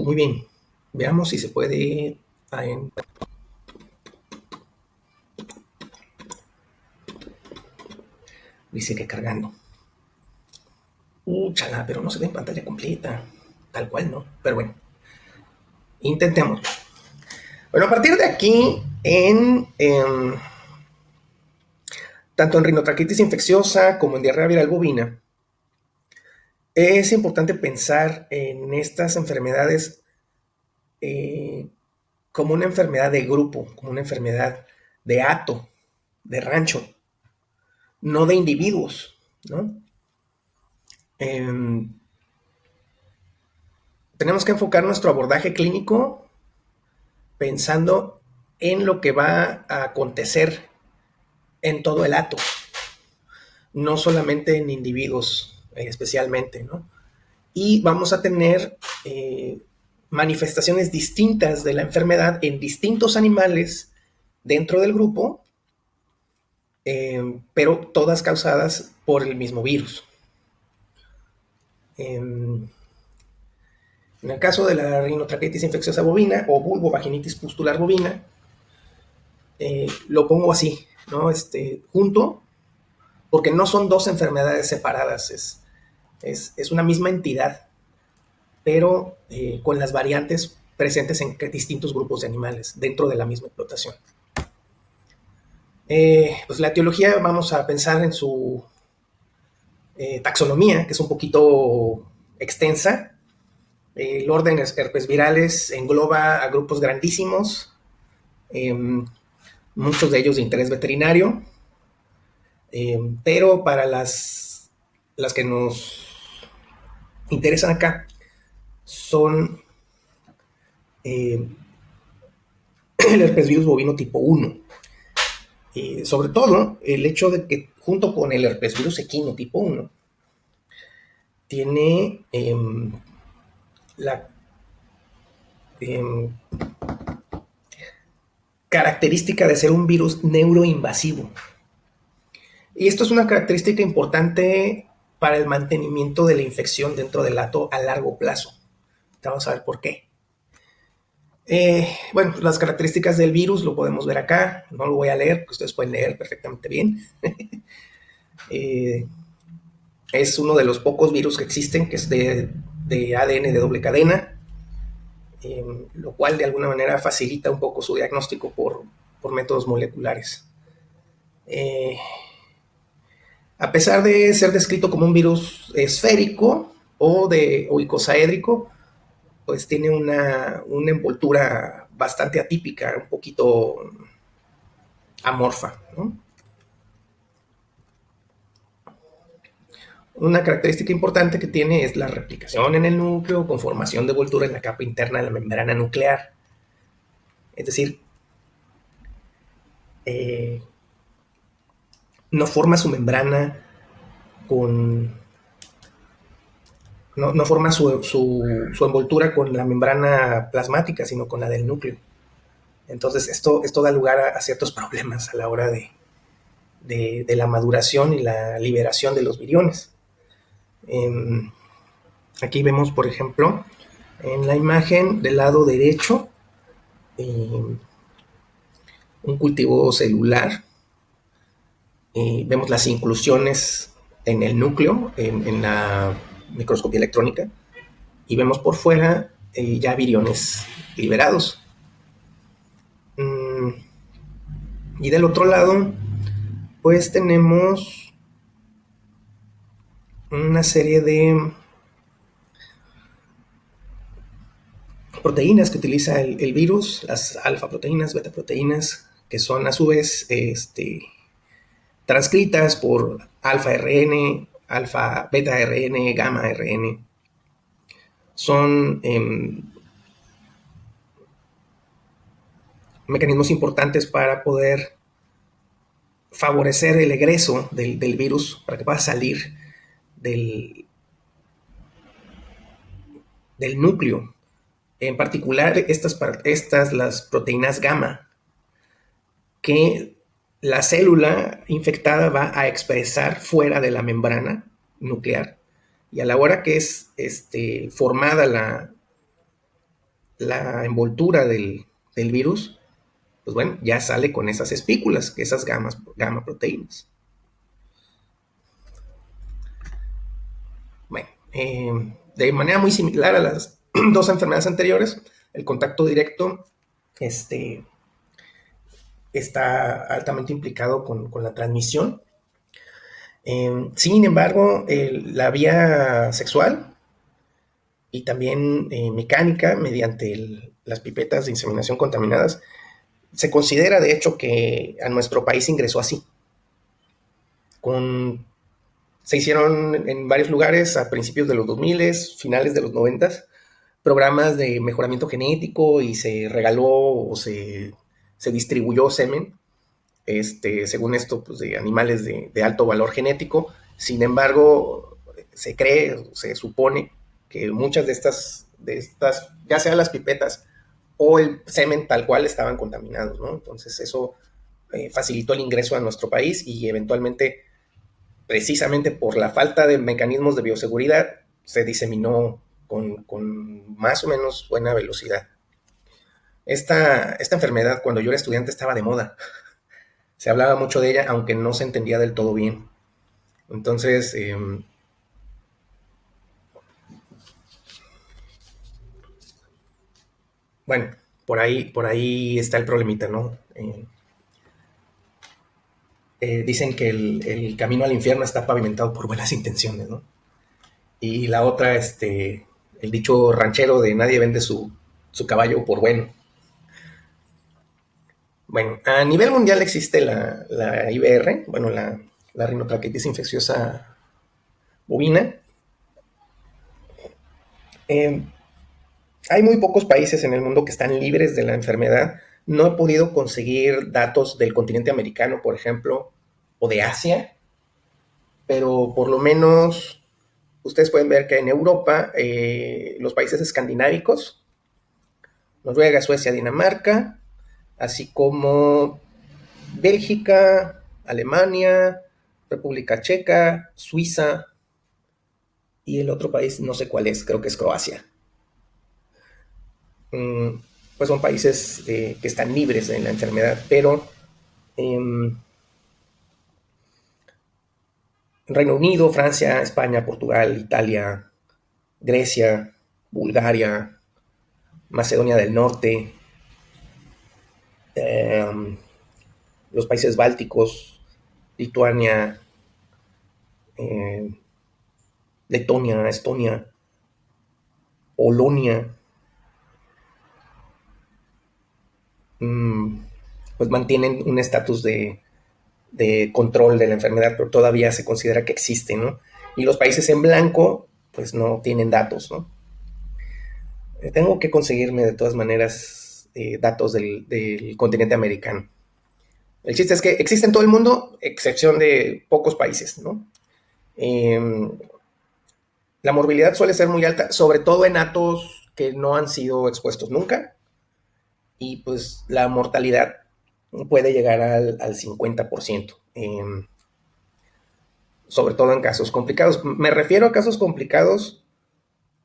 Muy bien. Veamos si se puede. Dice que cargando. Chala, pero no se ve en pantalla completa. Tal cual, ¿no? Pero bueno, intentemos. Bueno, a partir de aquí, tanto en rinotraquitis infecciosa como en diarrea viral bovina, es importante pensar en estas enfermedades como una enfermedad de grupo, como una enfermedad de hato, de rancho, no de individuos, ¿no? Eh, Tenemos que enfocar nuestro abordaje clínico pensando en lo que va a acontecer en todo el hato, no solamente en individuos especialmente, ¿no? Y vamos a tener manifestaciones distintas de la enfermedad en distintos animales dentro del grupo, pero todas causadas por el mismo virus. En el caso de la rinotraqueitis infecciosa bovina o vulvovaginitis pustular bovina, lo pongo así, ¿no? Junto, porque no son dos enfermedades separadas, es una misma entidad, pero con las variantes presentes en distintos grupos de animales dentro de la misma explotación. Pues la etiología vamos a pensar en su taxonomía, que es un poquito extensa. El orden herpes virales engloba a grupos grandísimos, muchos de ellos de interés veterinario, pero para las que nos interesan acá son el herpesvirus bovino tipo 1. Sobre todo el hecho de que junto con el herpesvirus equino tipo 1 tiene la característica de ser un virus neuroinvasivo. Y esto es una característica importante para el mantenimiento de la infección dentro del hato a largo plazo. Vamos a ver por qué. Bueno, las características del virus lo podemos ver acá. No lo voy a leer, porque ustedes pueden leer perfectamente bien. Es uno de los pocos virus que existen, que es de ADN de doble cadena, lo cual de alguna manera facilita un poco su diagnóstico por métodos moleculares. A pesar de ser descrito como un virus esférico o icosaédrico, pues tiene una envoltura bastante atípica, un poquito amorfa, ¿no? Una característica importante que tiene es la replicación en el núcleo con formación de envoltura en la capa interna de la membrana nuclear. Es decir, no forma su membrana no forma su envoltura con la membrana plasmática, sino con la del núcleo. Entonces esto da lugar a ciertos problemas a la hora de la maduración y la liberación de los viriones. Aquí vemos, por ejemplo, en la imagen del lado derecho, un cultivo celular. Vemos las inclusiones en el núcleo, en la microscopía electrónica, y vemos por fuera ya viriones liberados. Y del otro lado, pues tenemos una serie de proteínas que utiliza el virus, las alfa proteínas, beta proteínas, que son a su vez transcritas por alfa RN, alfa beta RN, gamma RN. Son mecanismos importantes para poder favorecer el egreso del virus, para que pueda salir del núcleo. En particular, las proteínas gamma, que la célula infectada va a expresar fuera de la membrana nuclear. Y a la hora que es formada la envoltura del virus, pues bueno, ya sale con esas espículas, esas gamma proteínas. Bueno, de manera muy similar a las dos enfermedades anteriores, el contacto directo está altamente implicado con la transmisión. Sin embargo, la vía sexual y también mecánica, mediante las pipetas de inseminación contaminadas, se considera de hecho que a nuestro país ingresó así. Se hicieron en varios lugares a principios de los 2000, finales de los 90, programas de mejoramiento genético y se regaló o se distribuyó semen, según esto, pues de animales de alto valor genético. Sin embargo, se cree, se supone que muchas de estas, ya sean las pipetas o el semen tal cual, estaban contaminados, ¿no? Entonces eso facilitó el ingreso a nuestro país y eventualmente, precisamente por la falta de mecanismos de bioseguridad, se diseminó con más o menos buena velocidad. Esta enfermedad, cuando yo era estudiante, estaba de moda. Se hablaba mucho de ella, aunque no se entendía del todo bien. Entonces, bueno, por ahí está el problemita, ¿no? Dicen que camino al infierno está pavimentado por buenas intenciones, ¿no? Y la otra, el dicho ranchero de nadie vende su caballo por bueno. Bueno, a nivel mundial existe la IBR, bueno, la rinotraqueitis infecciosa bovina. Eh, Hay muy pocos países en el mundo que están libres de la enfermedad. No he podido conseguir datos del continente americano, por ejemplo, o de Asia, pero por lo menos ustedes pueden ver que en Europa, los países escandinávicos, Noruega, Suecia, Dinamarca, así como Bélgica, Alemania, República Checa, Suiza y el otro país, no sé cuál es, creo que es Croacia. Pues son países que están libres de la enfermedad, pero Reino Unido, Francia, España, Portugal, Italia, Grecia, Bulgaria, Macedonia del Norte, eh, los países bálticos, Lituania, eh, Letonia, Estonia, Polonia, pues mantienen un estatus de control de la enfermedad, pero todavía se considera que existe, ¿no? Y los países en blanco, pues no tienen datos, ¿no? Tengo que conseguirme de todas maneras datos del continente americano. El chiste es que existe en todo el mundo, excepción de pocos países, ¿no? Eh, la morbilidad suele ser muy alta, sobre todo en atos que no han sido expuestos nunca, y pues la mortalidad puede llegar al 50%, sobre todo en casos complicados. Me refiero a casos complicados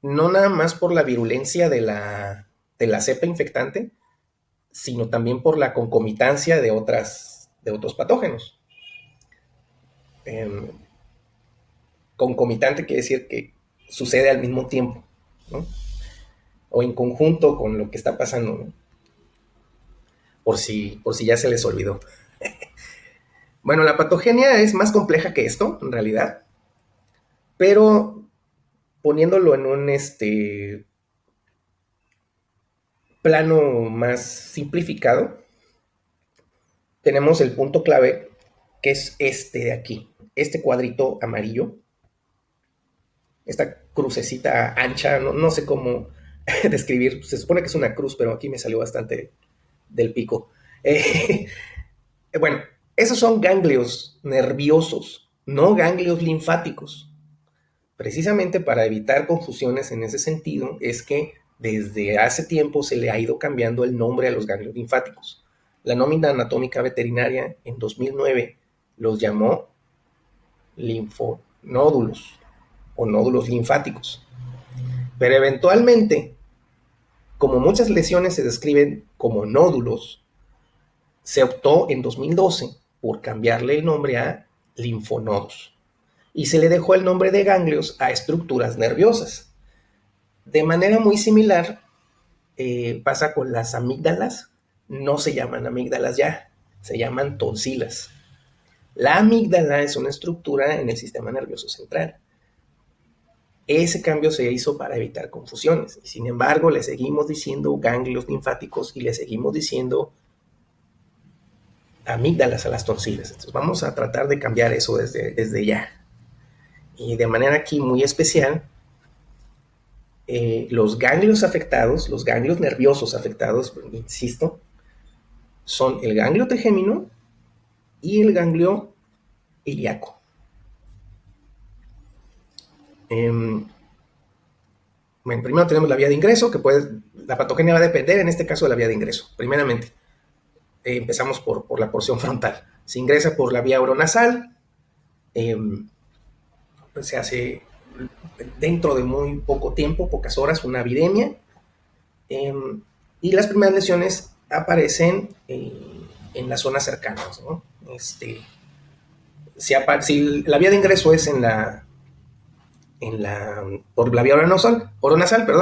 no nada más por la virulencia de la cepa infectante, sino también por la concomitancia de otros patógenos. Eh, Concomitante quiere decir que sucede al mismo tiempo, ¿no? O en conjunto con lo que está pasando, ¿no? Por si ya se les olvidó. Bueno, la patogenia es más compleja que esto, en realidad, pero poniéndolo en un plano más simplificado, tenemos el punto clave, que es este de aquí, este cuadrito amarillo, esta crucecita ancha, no sé cómo describir, se supone que es una cruz, pero aquí me salió bastante del pico. Bueno, esos son ganglios nerviosos, no ganglios linfáticos. Precisamente para evitar confusiones en ese sentido, es que desde hace tiempo se le ha ido cambiando el nombre a los ganglios linfáticos. La nómina anatómica veterinaria en 2009 los llamó linfonódulos o nódulos linfáticos. Pero eventualmente Como muchas lesiones se describen como nódulos, se optó en 2012 por cambiarle el nombre a linfonodos y se le dejó el nombre de ganglios a estructuras nerviosas. De manera muy similar pasa con las amígdalas. No se llaman amígdalas ya, se llaman tonsilas. La amígdala es una estructura en el sistema nervioso central. Ese cambio se hizo para evitar confusiones. Y sin embargo, le seguimos diciendo ganglios linfáticos y le seguimos diciendo amígdalas a las tonsilas. Entonces vamos a tratar de cambiar eso desde ya. Y de manera aquí muy especial, los ganglios afectados, los ganglios nerviosos afectados, insisto, son el ganglio trigémino y el ganglio ilíaco. Bueno, primero tenemos la vía de ingreso, que la patogenia va a depender en este caso de la vía de ingreso. Primeramente, empezamos por la porción frontal. Se ingresa por la vía oronasal, se hace dentro de muy poco tiempo, pocas horas, una viremia, y las primeras lesiones aparecen en las zonas cercanas, ¿no? Si la vía de ingreso es por la vía oronasal,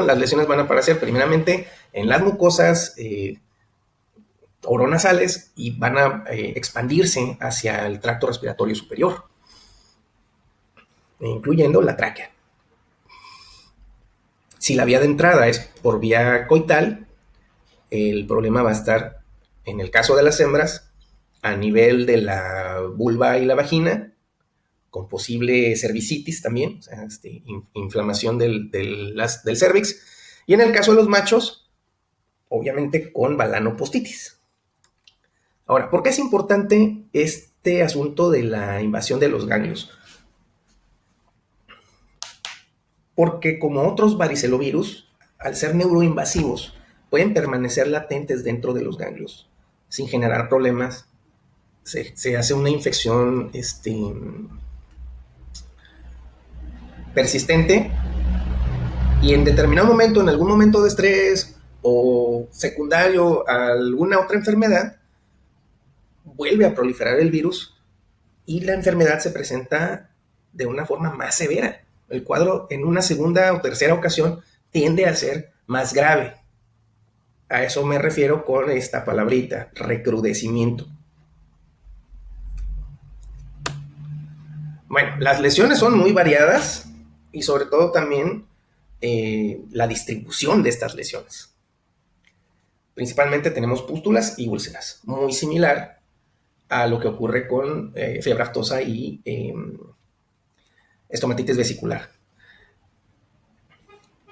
las lesiones van a aparecer primeramente en las mucosas oronasales y van a expandirse hacia el tracto respiratorio superior, incluyendo la tráquea. Si la vía de entrada es por vía coital, el problema va a estar, en el caso de las hembras, a nivel de la vulva y la vagina, con posible cervicitis también, o sea, inflamación del cervix, y en el caso de los machos, obviamente con balanopostitis. Ahora, ¿por qué es importante este asunto de la invasión de los ganglios? Porque como otros varicelovirus, al ser neuroinvasivos, pueden permanecer latentes dentro de los ganglios sin generar problemas. Se hace una infección persistente y en determinado momento, en algún momento de estrés o secundario a alguna otra enfermedad, vuelve a proliferar el virus y la enfermedad se presenta de una forma más severa. El cuadro en una segunda o tercera ocasión tiende a ser más grave. A eso me refiero con esta palabrita, recrudecimiento. Bueno, las lesiones son muy variadas y sobre todo también la distribución de estas lesiones. Principalmente tenemos pústulas y úlceras, muy similar a lo que ocurre con fiebre aftosa y estomatitis vesicular.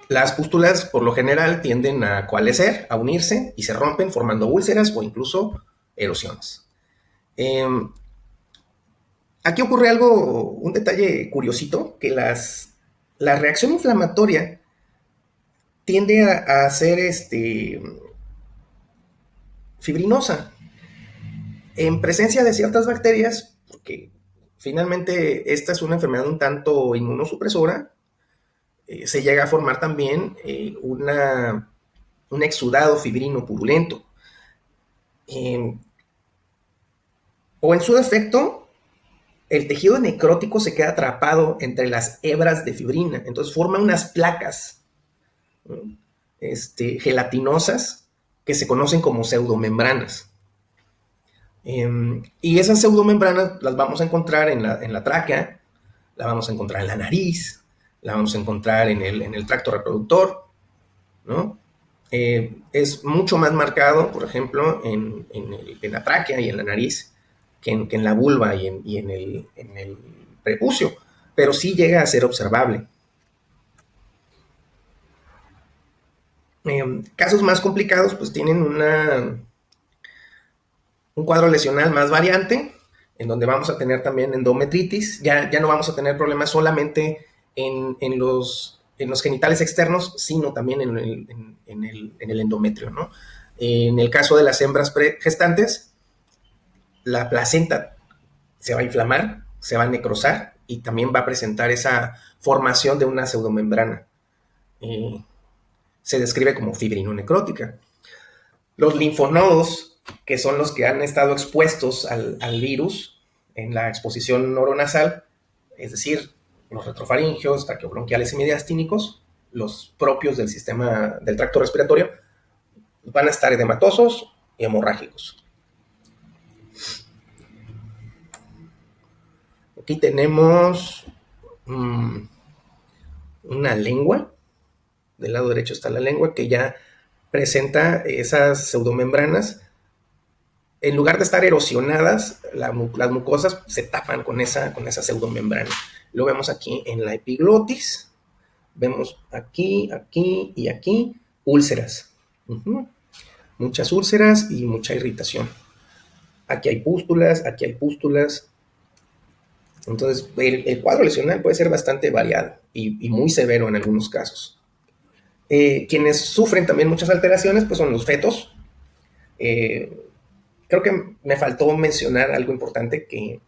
Las pústulas por lo general tienden a coalescer, a unirse y se rompen formando úlceras o incluso erosiones. Aquí ocurre un detalle curiosito, que la reacción inflamatoria tiende a ser fibrinosa en presencia de ciertas bacterias, porque finalmente esta es una enfermedad un tanto inmunosupresora. Se llega a formar también un exudado fibrino purulento. O en su defecto, el tejido necrótico se queda atrapado entre las hebras de fibrina, entonces forma unas placas gelatinosas que se conocen como pseudomembranas. Y esas pseudomembranas las vamos a encontrar en la tráquea, la vamos a encontrar en la nariz, la vamos a encontrar en el tracto reproductor, ¿no? Es mucho más marcado, por ejemplo, en la tráquea y en la nariz que en la vulva y en el prepucio, pero sí llega a ser observable. Casos más complicados pues tienen un cuadro lesional más variante, en donde vamos a tener también endometritis. Ya no vamos a tener problemas solamente en los genitales externos, sino también en el endometrio, ¿no? En el caso de las hembras gestantes, la placenta se va a inflamar, se va a necrosar y también va a presentar esa formación de una pseudomembrana. se describe como fibrino necrótica. Los linfonodos, que son los que han estado expuestos al virus en la exposición oronasal, es decir, los retrofaringeos, traqueobronquiales y mediastínicos, los propios del sistema del tracto respiratorio, van a estar edematosos y hemorrágicos. Aquí tenemos una lengua. Del lado derecho está la lengua, que ya presenta esas pseudomembranas. En lugar de estar erosionadas, las mucosas se tapan con esa pseudomembrana. Lo vemos aquí en la epiglotis. Vemos aquí, aquí y aquí úlceras. Muchas úlceras y mucha irritación. Aquí hay pústulas, aquí hay pústulas. Entonces, el cuadro lesional puede ser bastante variado y muy severo en algunos casos. Quienes sufren también muchas alteraciones, pues son los fetos. Creo que me faltó mencionar algo importante, que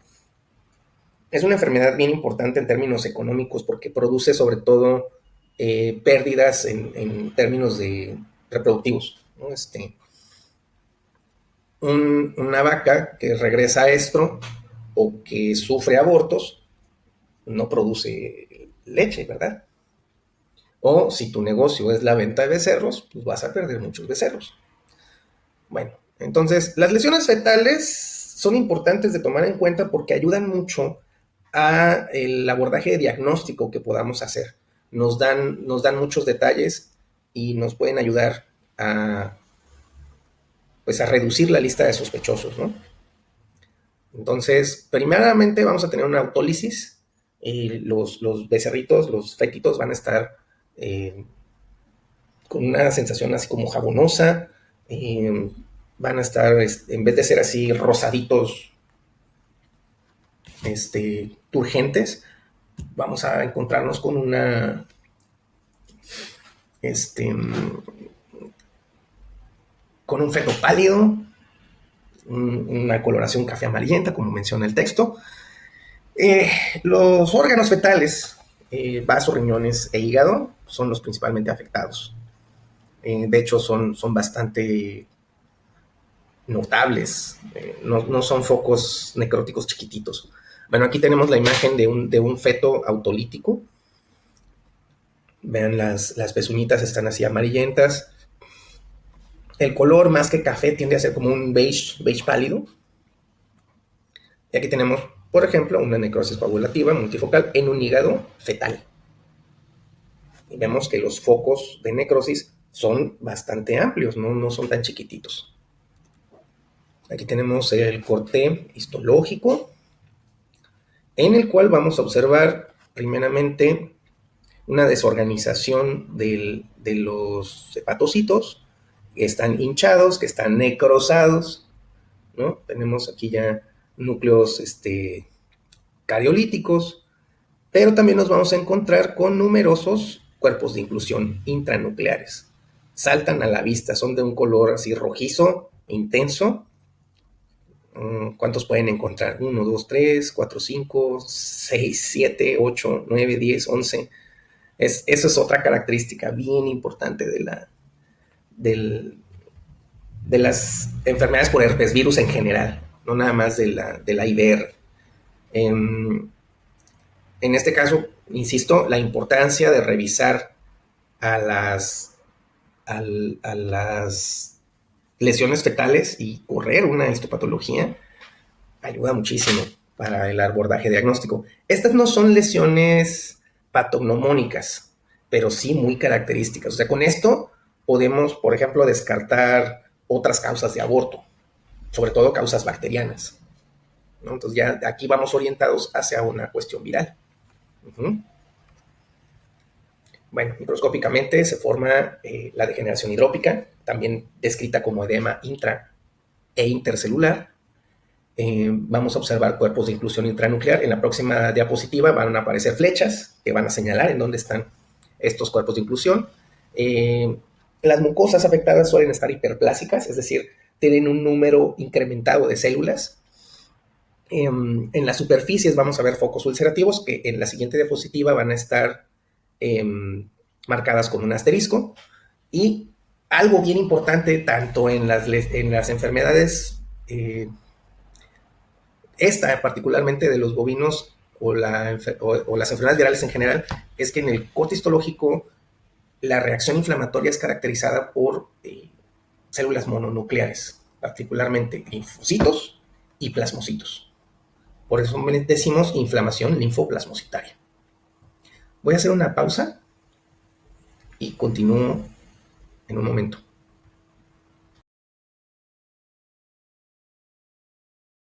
es una enfermedad bien importante en términos económicos porque produce sobre todo pérdidas en términos de reproductivos, ¿no? Una vaca que regresa a estro o que sufre abortos no produce leche, ¿verdad? O si tu negocio es la venta de becerros, pues vas a perder muchos becerros. Bueno, entonces las lesiones fetales son importantes de tomar en cuenta porque ayudan mucho a el abordaje diagnóstico que podamos hacer. Nos dan muchos detalles y nos pueden ayudar a reducir la lista de sospechosos, ¿no? Entonces, primeramente vamos a tener una autólisis. Los becerritos, los fetitos van a estar con una sensación así como jabonosa. Van a estar, en vez de ser así rosaditos, turgentes, vamos a encontrarnos con con un feto pálido, una coloración café amarillenta, como menciona el texto. Los órganos fetales, vasos, riñones e hígado, son los principalmente afectados. De hecho, son bastante notables, no son focos necróticos chiquititos. Bueno, aquí tenemos la imagen de un feto autolítico. Vean, las pezuñitas están así amarillentas. El color, más que café, tiende a ser como un beige pálido. Y aquí tenemos, por ejemplo, una necrosis coagulativa multifocal en un hígado fetal. Y vemos que los focos de necrosis son bastante amplios, no son tan chiquititos. Aquí tenemos el corte histológico, en el cual vamos a observar primeramente una desorganización de los hepatocitos, que están hinchados, que están necrosados, ¿no? Tenemos aquí ya núcleos cariolíticos, pero también nos vamos a encontrar con numerosos cuerpos de inclusión intranucleares. Saltan a la vista, son de un color así rojizo, intenso. ¿Cuántos pueden encontrar? 1, 2, 3, 4, 5, 6, 7, 8, 9, 10, 11. Eso es otra característica bien importante de las enfermedades por herpes virus en general, no nada más de la IBR. En este caso, insisto, la importancia de revisar a las lesiones fetales y correr una histopatología ayuda muchísimo para el abordaje diagnóstico. Estas no son lesiones patognomónicas, pero sí muy características. O sea, con esto podemos, por ejemplo, descartar otras causas de aborto, sobre todo causas bacterianas, ¿no? Entonces ya aquí vamos orientados hacia una cuestión viral. Bueno, microscópicamente se forma la degeneración hidrópica, también descrita como edema intra e intercelular. Vamos a observar cuerpos de inclusión intranuclear. En la próxima diapositiva van a aparecer flechas que van a señalar en dónde están estos cuerpos de inclusión. Las mucosas afectadas suelen estar hiperplásicas, es decir, tienen un número incrementado de células. En las superficies vamos a ver focos ulcerativos que en la siguiente diapositiva van a estar marcadas con un asterisco. Y algo bien importante, tanto en las enfermedades, esta particularmente de los bovinos o las enfermedades virales en general, es que en el corte histológico la reacción inflamatoria es caracterizada por células mononucleares, particularmente linfocitos y plasmocitos. Por eso decimos inflamación linfoplasmocitaria. Voy a hacer una pausa y continúo en un momento.